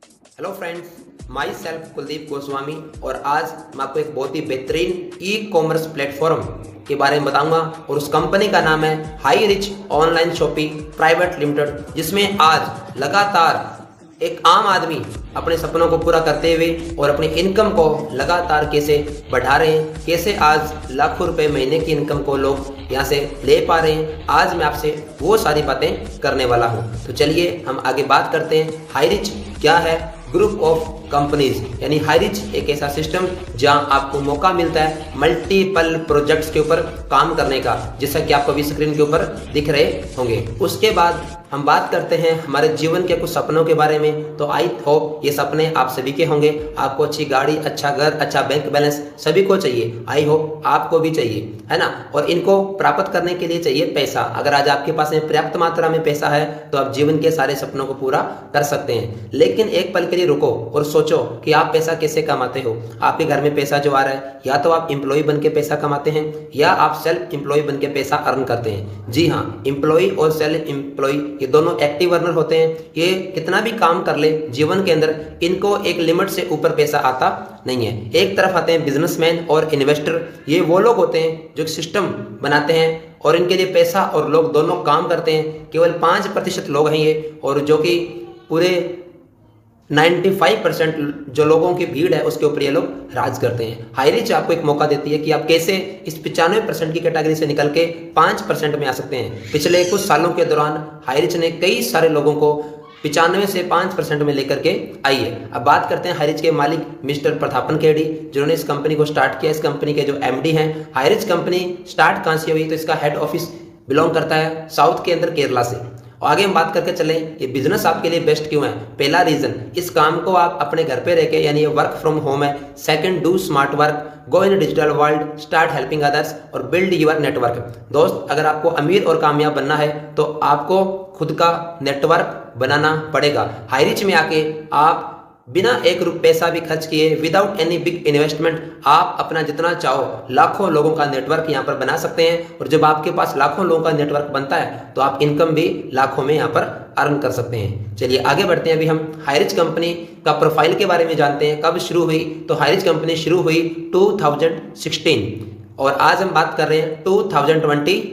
Hello friends, my self Kuldeep Goswami. और आज मैं आपको एक बहुत ही बेहतरीन ई कॉमर्स प्लेटफॉर्म के बारे में बताऊंगा और उस कंपनी का नाम है high rich online shopping private limited, जिसमें आज लगातार एक आम आदमी अपने सपनों को पूरा करते हुए और अपनी इनकम को लगातार कैसे बढ़ा रहे हैं, कैसे आज लाखों रुपए महीने की इनकम को लोग यहाँ से ले पा रहे हैं। आज मैं आपसे वो सारी बातें करने वाला हूँ। तो चलिए हम आगे बात करते हैं। हाई रिच क्या है? ग्रुप ऑफ कंपनीज, यानी हाई रिच एक ऐसा सिस्टम जहां आपको मौका मिलता है मल्टीपल प्रोजेक्ट्स के ऊपर काम करने का, जैसा कि आपको अभी स्क्रीन के ऊपर दिख रहे होंगे। उसके बाद हम बात करते हैं हमारे जीवन के कुछ सपनों के बारे में। तो आई होप ये सपने आप सभी के होंगे। आपको अच्छी गाड़ी, अच्छा घर, अच्छा बैंक बैलेंस सभी को चाहिए। आई होप आपको भी चाहिए, है ना। और इनको प्राप्त करने के लिए चाहिए पैसा। अगर आज आपके पास में पर्याप्त मात्रा में पैसा है तो आप जीवन के सारे सपनों को पूरा कर सकते हैं। लेकिन एक पल के लिए रुको और सोचो कि आप पैसा कैसे कमाते हो। आपके घर में पैसा जो आ रहा है, या तो आप एम्प्लॉय बन के पैसा कमाते हैं या आप सेल्फ एम्प्लॉय बन के पैसा अर्न करते हैं। जी हाँ, एम्प्लॉय और सेल्फ एम्प्लॉय ये दोनों एक्टिव अर्नर होते हैं। ये कितना भी काम कर ले जीवन के अंदर, इनको एक लिमिट से ऊपर पैसा आता नहीं है। एक तरफ आते हैं बिजनेसमैन और इन्वेस्टर। ये वो लोग होते हैं जो सिस्टम बनाते हैं और इनके लिए पैसा और लोग दोनों काम करते हैं। केवल 5% लोग हैं ये, और जो कि पूरे 95% जो लोगों की भीड़ है उसके ऊपर ये लोग राज करते हैं। हाई रिच आपको एक मौका देती है कि आप कैसे इस 95% की कैटेगरी से निकल के 5% में आ सकते हैं। पिछले कुछ सालों के दौरान हाई रिच ने कई सारे लोगों को 95 से 5% में लेकर के आई है। अब बात करते हैं हाई रिच के मालिक मिस्टर प्रतापन केडी, जिन्होंने इस कंपनी को स्टार्ट किया। इस कंपनी के जो एमडी हैं, हाई रिच कंपनी स्टार्ट कहाँ से हुई? तो इसका हेड ऑफिस बिलोंग करता है साउथ के अंदर केरला से। और आगे हम बात करके चलें, ये बिजनेस आपके लिए बेस्ट क्यों है? पहला रीजन, इस काम को आप अपने घर पे रह के, यानी ये वर्क फ्रॉम होम है। Second, do smart work, go in digital world, start helping others और बिल्ड यूर नेटवर्क। दोस्त, अगर आपको अमीर और कामयाब बनना है तो आपको खुद का नेटवर्क बनाना पड़ेगा। हाई रिच में आके आप बिना एक पैसा भी खर्च किए, विदाउट एनी बिग इन्वेस्टमेंट, आप अपना जितना चाहो लाखों लोगों का नेटवर्क यहाँ पर बना सकते हैं। और जब आपके पास लाखों लोगों का नेटवर्क बनता है तो आप इनकम भी लाखों में यहाँ पर अर्न कर सकते हैं। चलिए आगे बढ़ते हैं। अभी हम हाई रिच कंपनी का प्रोफाइल के बारे में जानते हैं। कब शुरू हुई? तो हाई रिच कंपनी शुरू हुई 2016 और आज हम बात कर रहे हैं 2023।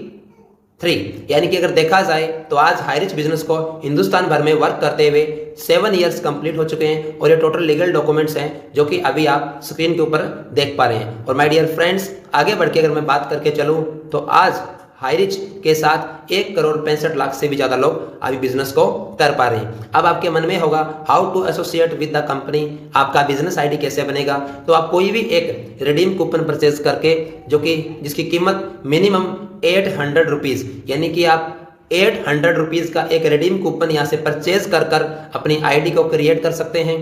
यानी कि अगर देखा जाए तो आज हाई रिच बिजनेस को हिंदुस्तान भर में वर्क करते हुए 7 ईयर्स कंप्लीट हो चुके हैं। और ये टोटल लीगल डॉक्यूमेंट्स हैं जो कि अभी आप स्क्रीन के ऊपर देख पा रहे हैं। और माय डियर फ्रेंड्स, आगे बढ़ के अगर मैं बात करके चलूं तो आज हाई रिच के साथ 1,65,00,000 से भी ज्यादा लोग अभी बिजनेस को कर पा रहे हैं। अब आपके मन में होगा how to associate with the company, आपका बिजनेस आईडी कैसे बनेगा? तो आप कोई भी एक रिडीम कूपन परचेज करके, जो कि जिसकी कीमत मिनिमम 800 रुपीज, यानी कि आप 800 रुपीज का एक रिडीम कूपन यहाँ से परचेज कर अपनी आईडी को क्रिएट कर सकते हैं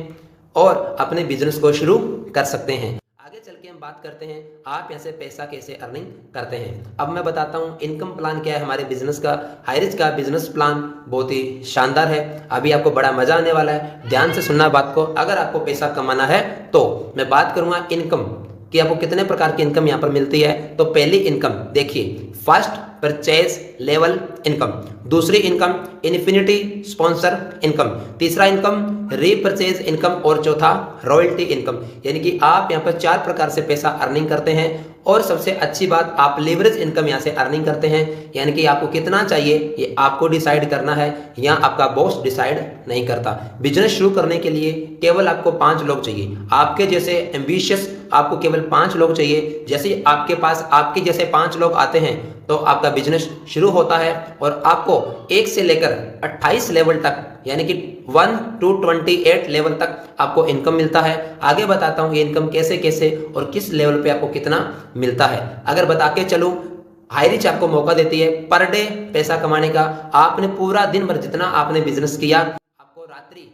और अपने बिजनेस को शुरू कर सकते हैं। आगे चल के हम बात करते हैं आप यहाँ से पैसा कैसे अर्निंग करते हैं। अब मैं बताता हूँ इनकम प्लान क्या है हमारे बिजनेस का। हाई रिच का बिजनेस प्लान बहुत ही शानदार है। अभी आपको बड़ा मजा आने वाला है। ध्यान से सुनना बात को। अगर आपको पैसा कमाना है तो मैं बात करूंगा इनकम कि आपको कितने प्रकार की इनकम यहाँ पर मिलती है। तो पहली इनकम देखिए, फर्स्ट परचेज लेवल इनकम, दूसरी इनकम इन्फिनिटी स्पॉन्सर इनकम, तीसरा इनकम रीपरचेज इनकम और चौथा रॉयल्टी इनकम। यानी कि आप यहाँ पर 4 प्रकार से पैसा अर्निंग करते हैं। और सबसे अच्छी बात, आप लीवरेज इनकम यहाँ से अर्निंग करते हैं। यानी कि आपको कितना चाहिए ये आपको डिसाइड करना है, यहाँ आपका बॉस डिसाइड नहीं करता। बिजनेस शुरू करने के लिए केवल आपको 5 लोग चाहिए। आपके जैसे एम्बिशियस आपको केवल 5 लोग चाहिए। जैसे आपके पास आपके जैसे 5 लोग आते हैं तो आपका बिजनेस शुरू होता है। और आपको 1 से लेकर 28 लेवल तक, यानी कि 1 to 28 लेवल तक आपको इनकम मिलता है। आगे बताता हूँ ये इनकम कैसे कैसे और किस लेवल पे आपको कितना मिलता है। अगर बता के चलूं, हाई रिच आपको मौका देती है पर डे पैसा कमाने का। आपने पूरा दिन भर जितना आपने बिजनेस किया, आपको रात्रि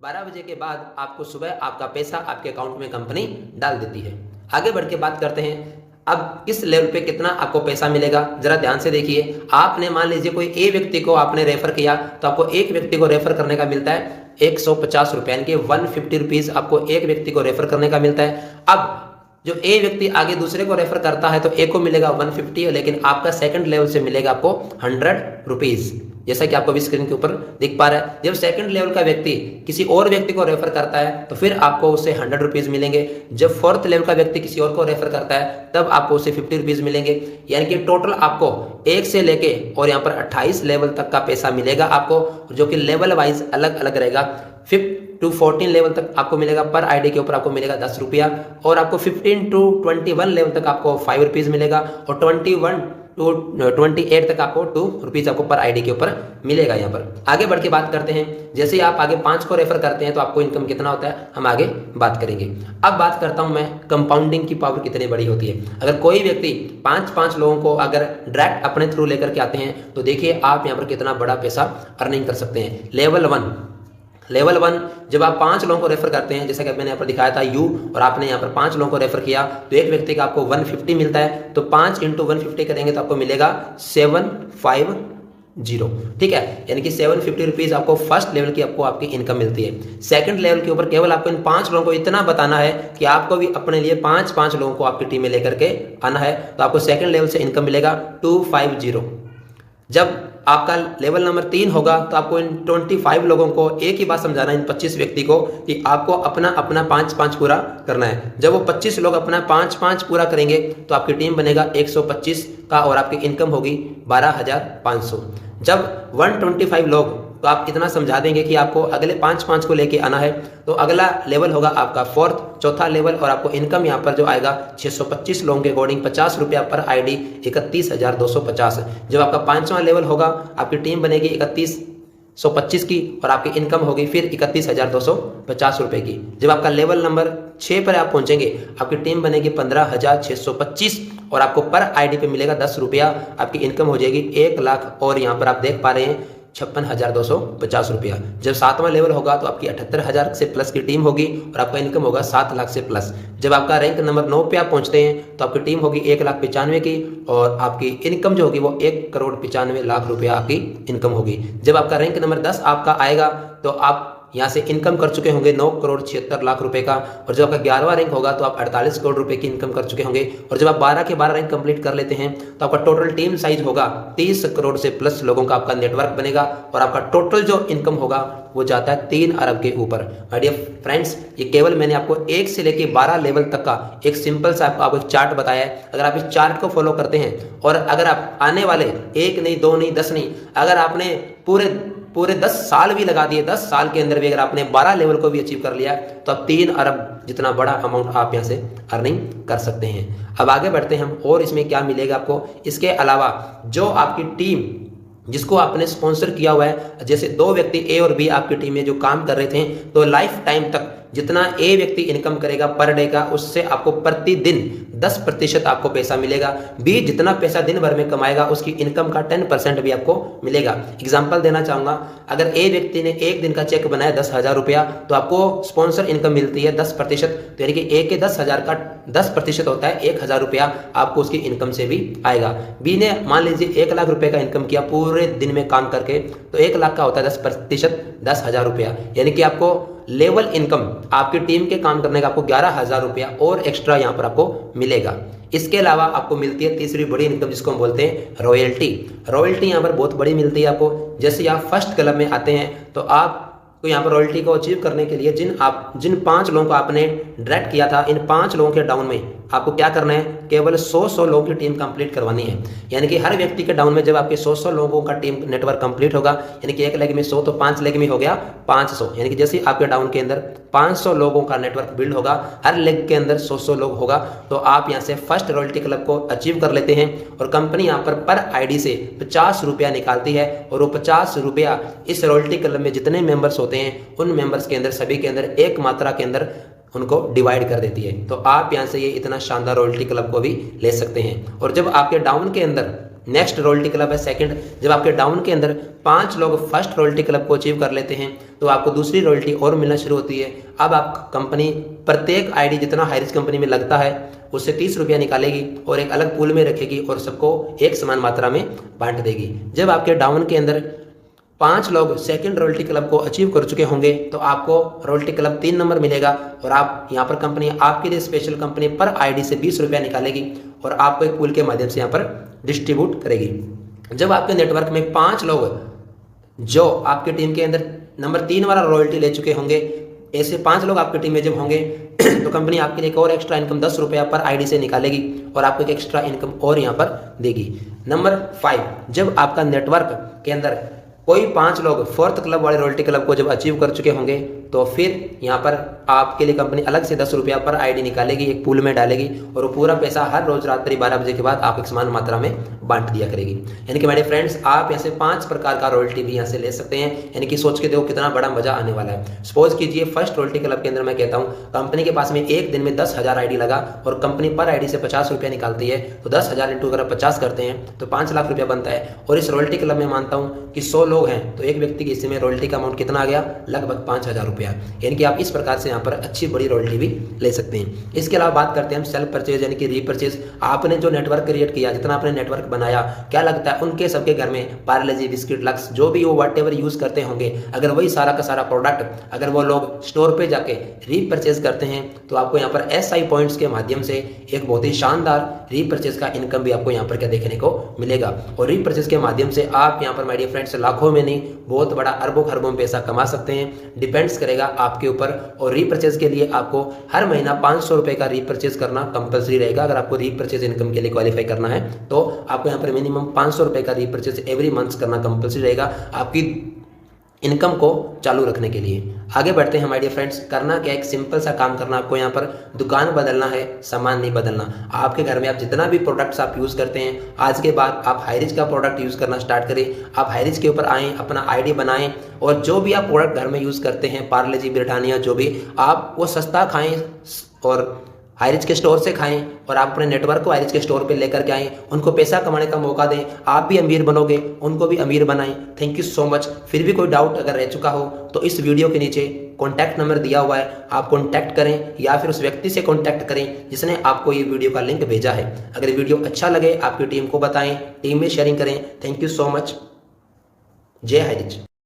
12 बजे के बाद आपको सुबह आपका पैसा आपके अकाउंट में कंपनी डाल देती है। आगे बढ़ के बात करते हैं अब किस लेवल पे कितना आपको पैसा मिलेगा। जरा ध्यान से देखिए। आपने मान लीजिए कोई ए व्यक्ति को आपने रेफर किया तो आपको एक व्यक्ति को रेफर करने का मिलता है 150 रुपए, यानी कि 150 रुपीज आपको एक व्यक्ति को रेफर करने का मिलता है। अब जो ए व्यक्ति आगे दूसरे को रेफर करता है तो ए को मिलेगा 150, लेकिन आपका सेकंड लेवल से मिलेगा आपको 100 रुपीज। जैसा कि आपको भी स्क्रीन के ऊपर दिख पा रहा है। जब सेकंड लेवल का व्यक्ति किसी और व्यक्ति को रेफर करता है तो फिर आपको उसे 100 रुपीज़ मिलेंगे। जब फोर्थ लेवल का व्यक्ति किसी और को रेफर करता है तब आपको उसे 50 रुपीज़ मिलेंगे। यानी कि टोटल आपको 1 से लेके और यहाँ पर 28 लेवल तक का पैसा मिलेगा आपको, जो कि लेवल वाइज अलग अलग रहेगा। 5 to 14 लेवल तक आपको मिलेगा, पर आईडी के ऊपर आपको मिलेगा 10 रुपया, और आपको 15 to 21 लेवल तक आपको 5 रुपीज़ मिलेगा, और 21 to 28 तक आपको 2 रुपीज़ आपको पर आईडी के ऊपर मिलेगा। यहाँ पर आगे बढ़ के बात करते हैं, जैसे ही आप आगे 5 को रेफर करते हैं तो आपको इनकम कितना होता है हम आगे बात करेंगे। अब बात करता हूँ मैं कंपाउंडिंग की पावर कितनी बड़ी होती है। अगर कोई व्यक्ति 5 लोगों को अगर डायरेक्ट अपने थ्रू लेकर के आते हैं तो देखिए आप यहाँ पर कितना बड़ा पैसा अर्निंग कर सकते हैं। लेवल 1 जब आप 5 लोगों को रेफर करते हैं, जैसा कि मैंने यहाँ पर दिखाया था यू, और आपने यहाँ पर 5 लोगों को रेफर किया तो एक व्यक्ति का आपको 150 मिलता है। तो 5 × 150 करेंगे तो आपको मिलेगा 750, ठीक है। यानी कि 750 रुपीज़ आपको फर्स्ट लेवल की आपकी इनकम मिलती है। सेकंड लेवल के ऊपर केवल आपको इन 5 लोगों को इतना बताना है कि आपको भी अपने लिए 5 लोगों को आपकी टीम में लेकर के आना है, तो आपको सेकंड लेवल से इनकम मिलेगा 250। जब आपका लेवल नंबर 3 होगा तो आपको इन 25 लोगों को एक ही बात समझाना है, इन 25 व्यक्ति को, कि आपको अपना 5 पूरा करना है। जब वो 25 लोग अपना 5 पूरा करेंगे तो आपकी टीम बनेगा 125 का, और आपकी इनकम होगी 12,500। जब 125 लोग, तो आप इतना समझा देंगे कि आपको अगले 5 को लेके आना है, तो अगला लेवल होगा आपका फोर्थ, चौथा लेवल, और आपको इनकम यहाँ पर जो आएगा 625 लोगों के अकॉर्डिंग 50 रुपया पर आईडी, 31,250। जब आपका 5वां लेवल होगा आपकी टीम बनेगी 3125 की, और आपकी इनकम होगी फिर 31,250 रुपये की। जब आपका लेवल नंबर 6 पर आप पहुंचेंगे आपकी टीम बनेगी 15,625, और आपको पर आईडी पे मिलेगा 10 रुपया, आपकी इनकम हो जाएगी 1 लाख, और यहाँ पर आप देख पा रहे हैं 56,250 रुपया। जब 7वां लेवल होगा तो आपकी 78,000 से प्लस की टीम होगी, और आपका इनकम होगा 7 लाख से प्लस। जब आपका रैंक नंबर 9 पे आप पहुंचते हैं तो आपकी टीम होगी 1,95,000 की, और आपकी इनकम जो होगी वो 1,95,00,000 रुपया आपकी इनकम होगी। जब आपका रैंक नंबर 10 आपका आएगा तो आप यहाँ से इनकम कर चुके होंगे 9,76,00,000 रुपए का, और जब आपका 11वां रैंक होगा तो आप 48 करोड़ रुपए की इनकम कर चुके होंगे। और जब आप 12 के 12 रैंक कंप्लीट कर लेते हैं तो आपका टोटल टीम साइज होगा 30 करोड़ से प्लस लोगों का आपका नेटवर्क बनेगा, और आपका टोटल जो इनकम होगा वो जाता है 3 अरब के ऊपर। माय डियर फ्रेंड्स, ये केवल मैंने आपको 1 से लेकर 12 लेवल तक का एक सिंपल सा आपको एक चार्ट बताया है। अगर आप इस चार्ट को फॉलो करते हैं, और अगर आप आने वाले 1 नहीं 2 नहीं 10 नहीं, अगर आपने पूरे 10 साल भी लगा दिए, 10 साल के अंदर भी अगर आपने 12 लेवल को भी अचीव कर लिया तो अब 3 अरब जितना बड़ा अमाउंट आप यहाँ से अर्निंग कर सकते हैं। अब आगे बढ़ते हैं हम, और इसमें क्या मिलेगा आपको। इसके अलावा जो आपकी टीम जिसको आपने स्पॉन्सर किया हुआ है, जैसे 2 व्यक्ति ए और बी आपकी टीम में जो काम कर रहे थे, तो लाइफ टाइम तक जितना ए व्यक्ति इनकम करेगा पर डे का, उससे आपको प्रतिदिन 10% आपको पैसा मिलेगा। बी जितना पैसा दिन भर में कमाएगा उसकी इनकम का 10% भी आपको मिलेगा। एग्जांपल देना चाहूँगा, अगर ए व्यक्ति ने एक दिन का चेक बनाया 10,000 रुपया, तो आपको स्पॉन्सर इनकम मिलती है 10%, तो यानी कि ए के 10,000 का 10% होता है 1,000 रुपया आपको उसकी इनकम से भी आएगा। बी ने मान लीजिए 1 लाख रुपये का इनकम किया पूरे दिन में काम करके, तो 1 लाख का होता है 10%, 10,000 रुपया, यानी कि आपको लेवल इनकम आपकी टीम के काम करने का आपको 11,000 रुपया और एक्स्ट्रा यहाँ पर आपको मिलेगा। इसके अलावा आपको मिलती है तीसरी बड़ी इनकम जिसको हम बोलते हैं रॉयल्टी। रॉयल्टी यहाँ पर बहुत बड़ी मिलती है आपको। जैसे आप फर्स्ट क्लब में आते हैं तो आपको यहाँ पर रॉयल्टी को अचीव करने के लिए जिन 5 लोगों को आपने डायरेक्ट किया था, इन 5 लोगों के डाउन में आपको क्या करना है, केवल 100 लोगों की टीम कंप्लीट करवानी है। यानी कि हर व्यक्ति के डाउन में जब आपके 100 लोगों का टीम नेटवर्क कंप्लीट होगा, यानी कि एक लेग में 100 तो 5 लेग में हो गया 500, यानी कि जैसे आपके डाउन के अंदर 500 लोगों का नेटवर्क बिल्ड होगा, हर लेग के अंदर 100 लोग होगा, तो आप यहाँ से फर्स्ट रॉयल्टी क्लब को अचीव कर लेते हैं। और कंपनी यहाँ पर आईडी से 50 रुपया निकालती है, और वो 50 रुपया इस रॉयल्टी क्लब में जितने मेंबर्स होते हैं उन मेंबर्स के अंदर सभी के अंदर एक मात्रा के अंदर उनको डिवाइड कर देती है। तो आप यहाँ से ये इतना शानदार रॉयल्टी क्लब को भी ले सकते हैं। और जब आपके डाउन के अंदर नेक्स्ट रॉयल्टी क्लब है सेकंड, जब आपके डाउन के अंदर 5 लोग फर्स्ट रॉयल्टी क्लब को अचीव कर लेते हैं तो आपको दूसरी रॉयल्टी और मिलना शुरू होती है। अब आप कंपनी प्रत्येक आईडी जितना हाईरिस्क कंपनी में लगता है उससे 30 रुपया निकालेगी और एक अलग पूल में रखेगी और सबको एक समान मात्रा में बांट देगी। जब आपके डाउन के अंदर 5 लोग सेकंड रॉयल्टी क्लब को अचीव कर चुके होंगे तो आपको रॉयल्टी क्लब 3 नंबर मिलेगा, और आप यहाँ पर कंपनी आपके लिए स्पेशल कंपनी पर आईडी से 20 रुपया निकालेगी और आपको एक पूल के माध्यम से यहाँ पर डिस्ट्रीब्यूट करेगी। जब आपके नेटवर्क में 5 लोग जो आपकी टीम के अंदर नंबर 3 वाला रॉयल्टी ले चुके होंगे, ऐसे 5 लोग आपकी टीम में जब होंगे तो कंपनी आपके लिए एक और एक्स्ट्रा इनकम 10 रुपया पर आईडी से निकालेगी और आपको एक एक्स्ट्रा इनकम और यहाँ पर देगी। नंबर 5, जब आपका नेटवर्क के अंदर कोई 5 लोग 4th क्लब वाले रॉयल्टी क्लब को जब अचीव कर चुके होंगे तो फिर यहाँ पर आपके लिए कंपनी अलग से 10 रुपया पर आईडी निकालेगी, एक पूल में डालेगी और वो पूरा पैसा हर रोज रात्रि 12 बजे के बाद आप एक समान मात्रा में बांट दिया करेगी। यानी कि मेरे फ्रेंड्स, आप यहाँ से 5 प्रकार का रॉयल्टी भी यहाँ से ले सकते हैं। यानी कि सोच के देखो कितना बड़ा मजा आने वाला है। सपोज कीजिए फर्स्ट रॉयल्टी क्लब के अंदर मैं कहता हूँ कंपनी के पास में एक दिन में 10,000 आईडी लगा और कंपनी पर आईडी से 50 रुपया निकालती है, तो 10,000 इंटू अगर 50 करते हैं तो 5 लाख रुपया बनता है। और इस रॉयल्टी क्लब में मानता हूँ कि 100 लोग हैं तो एक व्यक्ति के हिस्से में रॉयल्टी का अमाउंट कितना आ गया, लगभग 5,000 रुपया। यानी कि आप इस प्रकार से यहाँ पर अच्छी बड़ी रॉयल्टी भी ले सकते हैं। इसके अलावा बात करते हैं हम सेल्फ परचेज यानी कि रीपरचेज। आपने जो नेटवर्क क्रिएट किया, जितना आपने नेटवर्क बनाया, क्या लगता है उनके सबके घर में पार्ले-जी, बिस्किट, लक्स जो भी वो वट एवर यूज करते होंगे, अगर वही सारा का सारा प्रोडक्ट अगर वो लोग स्टोर पे जाके रीपरचेज करते हैं तो आपको यहाँ पर SI पॉइंट्स के माध्यम से एक बहुत ही शानदार रीपरचेज का इनकम भी आपको यहाँ पर क्या देखने को मिलेगा। और रीपरचेज के माध्यम से आप यहाँ पर माय डियर फ्रेंड्स लाखों में नहीं, बहुत बड़ा अरबों खरबों में पैसा कमा सकते हैं। डिपेंड्स करेगा आपके ऊपर। और रीपरचेज के लिए आपको हर महीना 500 रुपए का रीपरचेज करना कंपलसरी रहेगा। अगर आपको रीपरचेज इनकम के लिए क्वालिफाई करना है तो आपको यहाँ पर मिनिमम 500 रुपए का रीपरचेज एवरी मंथ करना कंपलसरी रहेगा आपकी इनकम को चालू रखने के लिए। आगे बढ़ते हैं माय डियर फ्रेंड्स। करना क्या, एक सिंपल सा काम करना। आपको यहाँ पर दुकान बदलना है, सामान नहीं बदलना। आपके घर में आप जितना भी प्रोडक्ट्स आप यूज करते हैं, आज के बाद आप हाईरिच का प्रोडक्ट यूज करना स्टार्ट करें। आप हाईरिच के ऊपर आएँ, अपना आईडी बनाएं और जो भी आप प्रोडक्ट घर में यूज करते हैं, पार्ले-जी, ब्रिटानिया, जो भी आप वो सस्ता खाएं और हाईरिच के स्टोर से खाएं और आप अपने नेटवर्क को हाईरिच के स्टोर पे लेकर के आएं, उनको पैसा कमाने का मौका दें। आप भी अमीर बनोगे, उनको भी अमीर बनाएं। Thank you so much. फिर भी कोई डाउट अगर रह चुका हो तो इस वीडियो के नीचे कॉन्टैक्ट नंबर दिया हुआ है, आप कॉन्टैक्ट करें या फिर उस व्यक्ति से कॉन्टैक्ट करें जिसने आपको ये वीडियो का लिंक भेजा है। अगर वीडियो अच्छा लगे आपकी टीम को बताएं, टीम में शेयरिंग करें। Thank you so much. जय हाईरिच।